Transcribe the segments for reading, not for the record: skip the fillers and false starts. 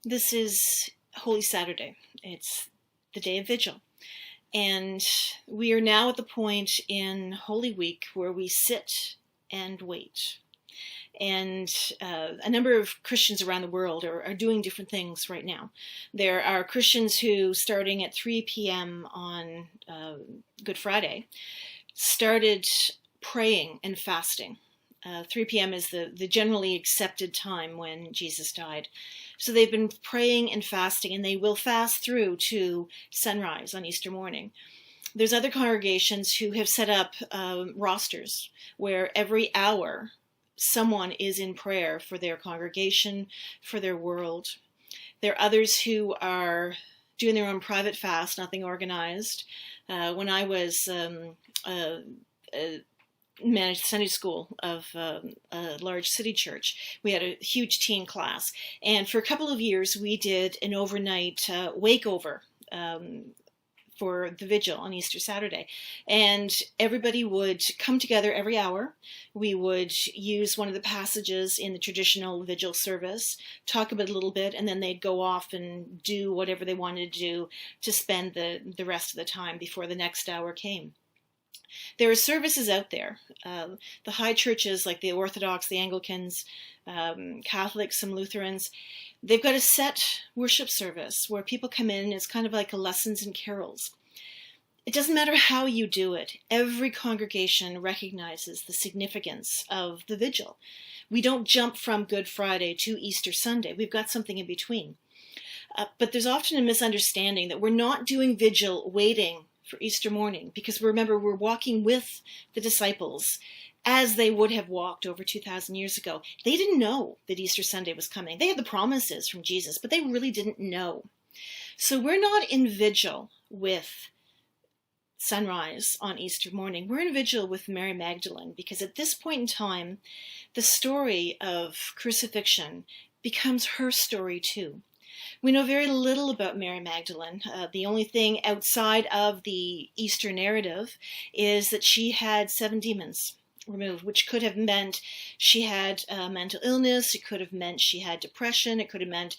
This is Holy Saturday. It's the day of vigil. And we are now at the point in Holy Week where we sit and wait. And a number of Christians around the world are doing different things right now. There are Christians who, starting at 3 p.m. on Good Friday, started praying and fasting. 3 p.m. is the generally accepted time when Jesus died. So they've been praying and fasting, and they will fast through to sunrise on Easter morning. There's other congregations who have set up rosters where every hour someone is in prayer for their congregation, for their world. There are others who are doing their own private fast, nothing organized. When I was managed Sunday school of a large city church, we had a huge teen class. And for a couple of years, we did an overnight wakeover for the vigil on Easter Saturday. And everybody would come together every hour. We would use one of the passages in the traditional vigil service, talk about it a little bit, and then they'd go off and do whatever they wanted to do to spend the rest of the time before the next hour came. There are services out there. The high churches like the Orthodox, the Anglicans, Catholics, some Lutherans, they've got a set worship service where people come in. It's kind of like a lessons and carols. It doesn't matter how you do it. Every congregation recognizes the significance of the vigil. We don't jump from Good Friday to Easter Sunday. We've got something in between. But there's often a misunderstanding that we're not doing vigil waiting for Easter morning, because remember, we're walking with the disciples as they would have walked over 2,000 years ago. They didn't know that Easter Sunday was coming. They had the promises from Jesus, but they really didn't know. So we're not in vigil with sunrise on Easter morning. We're in vigil with Mary Magdalene, because at this point in time, the story of crucifixion becomes her story too. We know very little about Mary Magdalene. The only thing outside of the Easter narrative is that she had 7 demons removed, which could have meant she had mental illness. It could have meant she had depression. It could have meant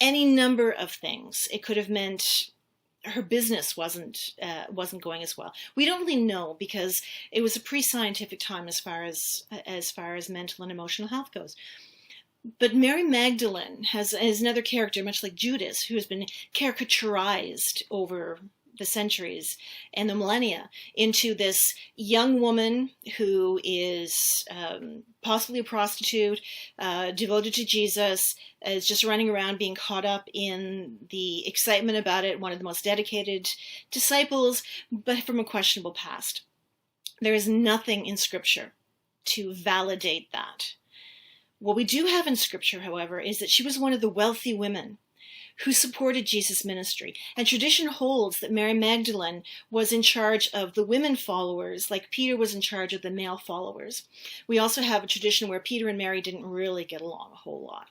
any number of things. It could have meant her business wasn't going as well. We don't really know, because it was a pre-scientific time as far as mental and emotional health goes. But Mary Magdalene is another character, much like Judas, who has been caricaturized over the centuries and the millennia into this young woman who is possibly a prostitute, devoted to Jesus, is just running around being caught up in the excitement about it, one of the most dedicated disciples, but from a questionable past. There is nothing in Scripture to validate that. What we do have in Scripture, however, is that she was one of the wealthy women who supported Jesus' ministry. And tradition holds that Mary Magdalene was in charge of the women followers, like Peter was in charge of the male followers. We also have a tradition where Peter and Mary didn't really get along a whole lot.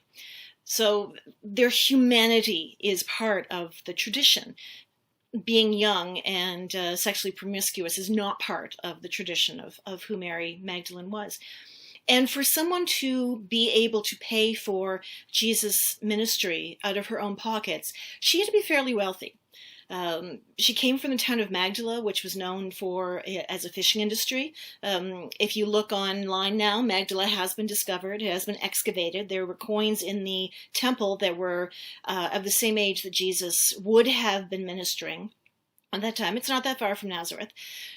So their humanity is part of the tradition. Being young and sexually promiscuous is not part of the tradition of who Mary Magdalene was. And for someone to be able to pay for Jesus' ministry out of her own pockets, she had to be fairly wealthy. She came from the town of Magdala, which was known as a fishing industry. If you look online now, Magdala has been discovered, it has been excavated. There were coins in the temple that were of the same age that Jesus would have been ministering at that time. It's not that far from Nazareth.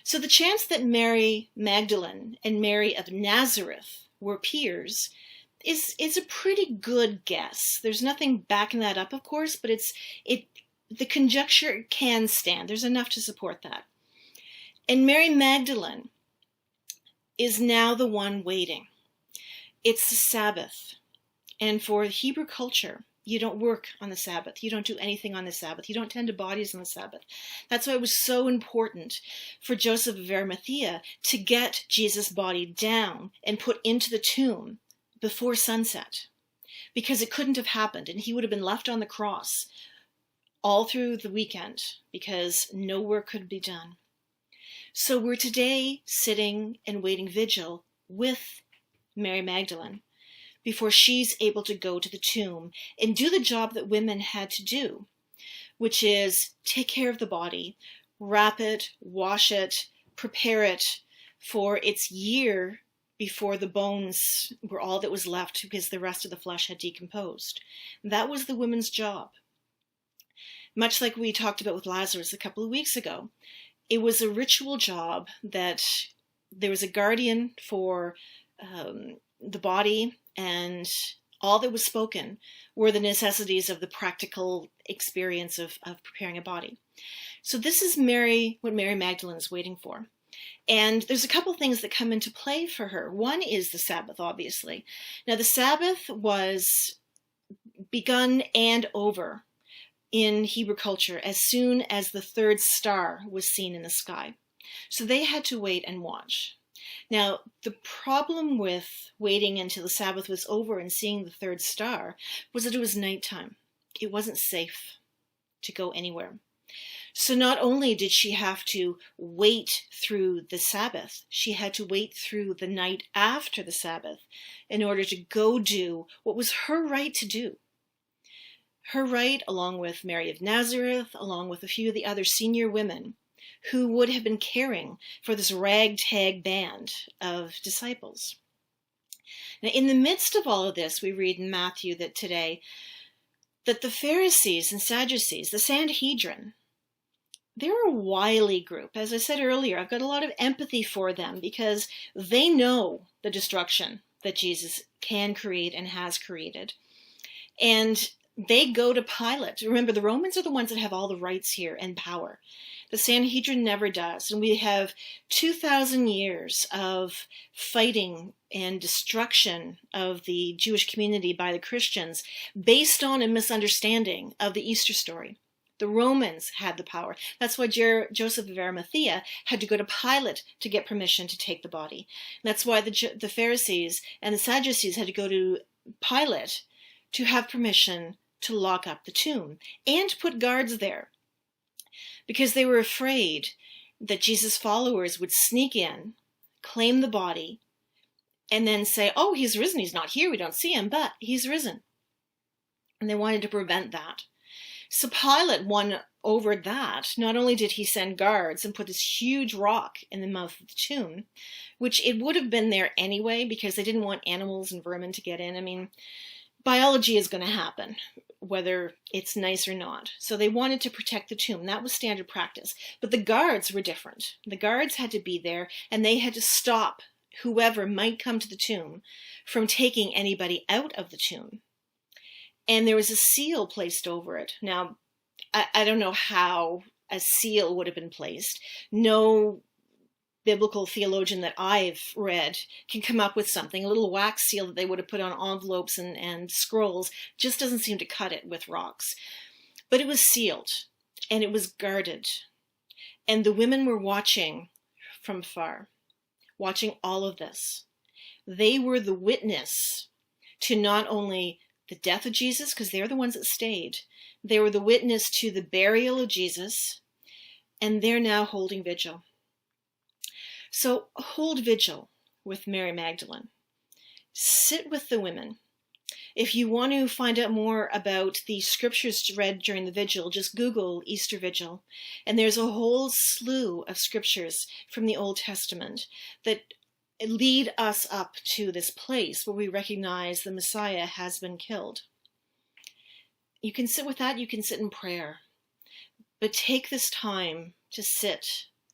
So the chance that Mary Magdalene and Mary of Nazareth were peers is a pretty good guess. There's nothing backing that up, of course, but the conjecture can stand. There's enough to support that. And Mary Magdalene is now the one waiting. It's the Sabbath. And for Hebrew culture, you don't work on the Sabbath. You don't do anything on the Sabbath. You don't tend to bodies on the Sabbath. That's why it was so important for Joseph of Arimathea to get Jesus' body down and put into the tomb before sunset, because it couldn't have happened, and he would have been left on the cross all through the weekend because no work could be done. So we're today sitting and waiting vigil with Mary Magdalene, before she's able to go to the tomb and do the job that women had to do, which is take care of the body, wrap it, wash it, prepare it for its year before the bones were all that was left because the rest of the flesh had decomposed. That was the woman's job. Much like we talked about with Lazarus a couple of weeks ago, it was a ritual job that there was a guardian for the body, and all that was spoken were the necessities of the practical experience of preparing a body. So this is what Mary Magdalen is waiting for. And there's a couple things that come into play for her. One is the Sabbath, obviously. Now, the Sabbath was begun and over in Hebrew culture as soon as the third star was seen in the sky. So they had to wait and watch. Now, the problem with waiting until the Sabbath was over and seeing the third star was that it was nighttime. It wasn't safe to go anywhere. So not only did she have to wait through the Sabbath, she had to wait through the night after the Sabbath in order to go do what was her right to do. Her right, along with Mary of Nazareth, along with a few of the other senior women who would have been caring for this ragtag band of disciples. Now, in the midst of all of this, we read in Matthew that the Pharisees and Sadducees, the Sanhedrin, they're a wily group. As I said earlier, I've got a lot of empathy for them because they know the destruction that Jesus can create and has created. And they go to Pilate. Remember, the Romans are the ones that have all the rights here and power. The Sanhedrin never does. And we have 2,000 years of fighting and destruction of the Jewish community by the Christians based on a misunderstanding of the Easter story. The Romans had the power. That's why Joseph of Arimathea had to go to Pilate to get permission to take the body. That's why the Pharisees and the Sadducees had to go to Pilate to have permission to lock up the tomb and to put guards there, because they were afraid that Jesus' followers would sneak in, claim the body, and then say, oh, he's risen. He's not here. We don't see him, but he's risen. And they wanted to prevent that. So Pilate won over that. Not only did he send guards and put this huge rock in the mouth of the tomb, which it would have been there anyway because they didn't want animals and vermin to get in. I mean, biology is going to happen, whether it's nice or not. So they wanted to protect the tomb. That was standard practice. But the guards were different. The guards had to be there, and they had to stop whoever might come to the tomb from taking anybody out of the tomb. And there was a seal placed over it. Now, I don't know how a seal would have been placed. No biblical theologian that I've read can come up with something. A little wax seal that they would have put on envelopes and scrolls just doesn't seem to cut it with rocks. But it was sealed, and it was guarded. And the women were watching from far, watching all of this. They were the witness to not only the death of Jesus, because they're the ones that stayed. They were the witness to the burial of Jesus, and they're now holding vigil. So hold vigil with Mary Magdalen. Sit with the women. If you want to find out more about the scriptures read during the vigil, just Google Easter Vigil. And there's a whole slew of scriptures from the Old Testament that lead us up to this place where we recognize the Messiah has been killed. You can sit with that, you can sit in prayer, but take this time to sit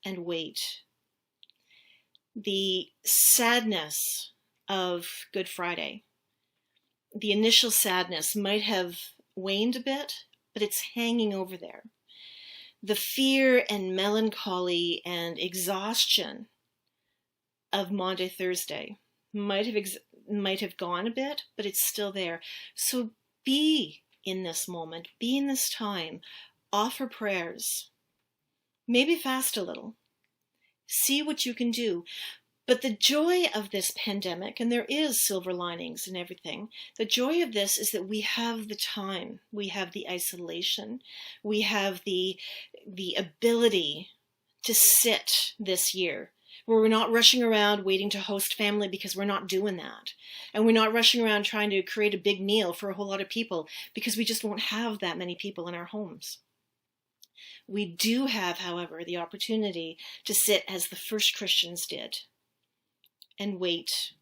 and wait. The sadness of Good Friday, the initial sadness might have waned a bit, but it's hanging over there. The fear and melancholy and exhaustion of Maundy Thursday might have gone a bit, but it's still there. So be in this moment, be in this time, offer prayers, maybe fast a little, see what you can do. But the joy of this pandemic, and there is silver linings and everything, the joy of this is that we have the time, we have the isolation, we have the ability to sit this year where we're not rushing around waiting to host family, because we're not doing that. And we're not rushing around trying to create a big meal for a whole lot of people, because we just won't have that many people in our homes. We do have, however, the opportunity to sit as the first Christians did and wait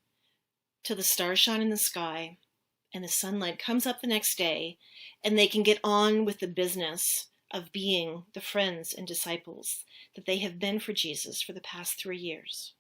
till the stars shine in the sky and the sunlight comes up the next day, and they can get on with the business of being the friends and disciples that they have been for Jesus for the past 3 years.